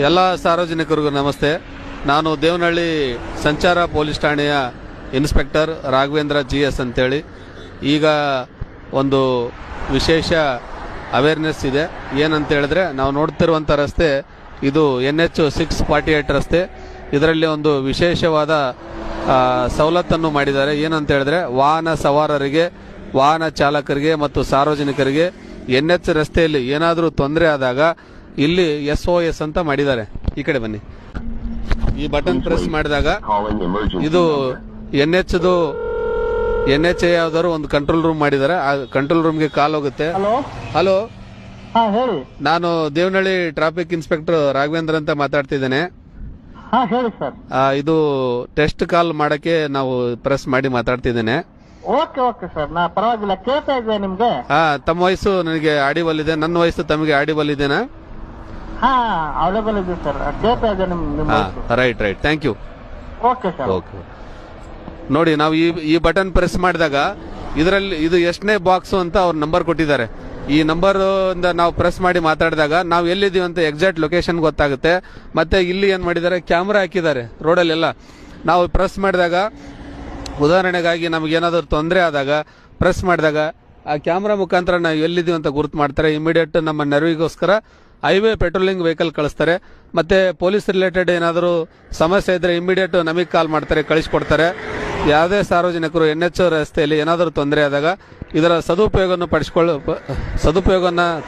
ಎಲ್ಲ ಸಾರ್ವಜನಿಕರಿಗೂ ನಮಸ್ತೆ. ನಾನು ದೇವನಹಳ್ಳಿ ಸಂಚಾರ ಪೊಲೀಸ್ ಠಾಣೆಯ ಇನ್ಸ್ಪೆಕ್ಟರ್ ರಾಘವೇಂದ್ರ GS ಅಂತೇಳಿ. ಈಗ ಒಂದು ವಿಶೇಷ ಅವೇರ್ನೆಸ್ ಇದೆ. ಏನಂತ ಹೇಳಿದ್ರೆ, ನಾವು ನೋಡ್ತಿರುವಂಥ ರಸ್ತೆ ಇದು NH 648 ರಸ್ತೆ. ಇದರಲ್ಲಿ ಒಂದು ವಿಶೇಷವಾದ ಸವಲತ್ತನ್ನು ಮಾಡಿದ್ದಾರೆ. ಏನಂತ ಹೇಳಿದ್ರೆ, ವಾಹನ ಸವಾರರಿಗೆ, ವಾಹನ ಚಾಲಕರಿಗೆ ಮತ್ತು ಸಾರ್ವಜನಿಕರಿಗೆ NH ರಸ್ತೆಯಲ್ಲಿ ಏನಾದರೂ ತೊಂದರೆ ಆದಾಗ ಇಲ್ಲಿ SOS ಅಂತ ಮಾಡಿದ್ದಾರೆ. ಈ ಕಡೆ ಬನ್ನಿ. ಈ ಬಟನ್ ಪ್ರೆಸ್ ಮಾಡಿದಾಗ ಇದು NH ಯಾವ್ದಾದ್ರು ಒಂದು ಕಂಟ್ರೋಲ್ ರೂಮ್ ಮಾಡಿದ್ದಾರೆ. ಆ ಕಂಟ್ರೋಲ್ ರೂಮ್ಗೆ ಕಾಲ್ ಹೋಗುತ್ತೆ. ಹಲೋ, ಹೇಳಿ. ನಾನು ದೇವನಹಳ್ಳಿ ಟ್ರಾಫಿಕ್ ಇನ್ಸ್ಪೆಕ್ಟರ್ ರಾಘವೇಂದ್ರ ಅಂತ ಮಾತಾಡ್ತಿದ್ದೇನೆ. ಹೇಳಿ ಸರ್. ಇದು ಟೆಸ್ಟ್ ಕಾಲ್ ಮಾಡಕ್ಕೆ ನಾವು ಪ್ರೆಸ್ ಮಾಡಿ ಮಾತಾಡ್ತಿದ್ದೇನೆ. ಓಕೆ ಓಕೆ ಸರ್, ನಾ ಪರವಾಗಿಲ್ಲ, ಕೇಳ್ತಾ ಇದ್ದೆ ನಿಮ್ಗೆ. ತಮ್ಮ ವಯಸ್ಸು ನನಗೆ ಆಡಿಬಲ್ ಇದೆ, ನನ್ನ ವಯಸ್ಸು ತಮಗೆ ಆಡಿಬಲ್ ಇದೆನಾ? ಅವೈಲೇಬಲ್ ಇದೆ ಸರ್, ಕೇಳ್ತಾ ಇದ್ದೆ ನಿಮ್ಮ right, thank you. Okay sir. Okay, ನೋಡಿ, ನಾವು ಈ ಬಟನ್ ಪ್ರೆಸ್ ಮಾಡಿದಾಗ ಇದರಲ್ಲಿ ಇದು ಎಷ್ಟನೇ ಬಾಕ್ಸ್ ಅಂತ ಅವ್ರ ನಂಬರ್ ಕೊಟ್ಟಿದ್ದಾರೆ. ಈ ನಂಬರ್ ಇಂದ ನಾವು ಪ್ರೆಸ್ ಮಾಡಿ ಮಾತಾಡಿದಾಗ ನಾವು ಎಲ್ಲಿದ್ದೀವಿ ಅಂತ ಎಕ್ಸಾಕ್ಟ್ ಲೊಕೇಶನ್ ಗೊತ್ತಾಗುತ್ತೆ. ಮತ್ತೆ ಇಲ್ಲಿ ಏನ್ ಮಾಡಿದ್ದಾರೆ, ಕ್ಯಾಮ್ರಾ ಹಾಕಿದ್ದಾರೆ ರೋಡಲ್ಲೆಲ್ಲ. ನಾವು ಪ್ರೆಸ್ ಮಾಡಿದಾಗ, ಉದಾಹರಣೆಗಾಗಿ ನಮಗೇನಾದರೂ ತೊಂದರೆ ಆದಾಗ ಪ್ರೆಸ್ ಮಾಡಿದಾಗ ಆ ಕ್ಯಾಮ್ರಾ ಮುಖಾಂತರ ನಾವು ಎಲ್ಲಿದ್ದೀವಿ ಅಂತ ಗುರುತು ಮಾಡ್ತಾರೆ. ಇಮಿಡಿಯೇಟ್ ನಮ್ಮ ನೆರವಿಗೋಸ್ಕರ ಹೈವೇ ಪೆಟ್ರೋಲಿಂಗ್ ವೆಹಿಕಲ್ ಕಳಿಸ್ತಾರೆ. ಮತ್ತೆ ಪೊಲೀಸ್ ರಿಲೇಟೆಡ್ ಏನಾದರೂ ಸಮಸ್ಯೆ ಇದ್ರೆ ಇಮಿಡಿಯೇಟ್ ನಮಗೆ ಕಾಲ್ ಮಾಡ್ತಾರೆ, ಕಳಿಸ್ಕೊಡ್ತಾರೆ. ಯಾವುದೇ ಸಾರ್ವಜನಿಕರು NH ರಸ್ತೆಯಲ್ಲಿ ಏನಾದರೂ ತೊಂದರೆ ಆದಾಗ ಇದರ ಸದುಪಯೋಗವನ್ನು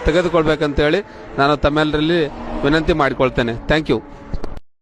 ತೆಗೆದುಕೊಳ್ಬೇಕಂತೇಳಿ ನಾನು ತಮ್ಮೆಲ್ಲರಲ್ಲಿ ವಿನಂತಿ ಮಾಡಿಕೊಳ್ತೇನೆ. Thank you.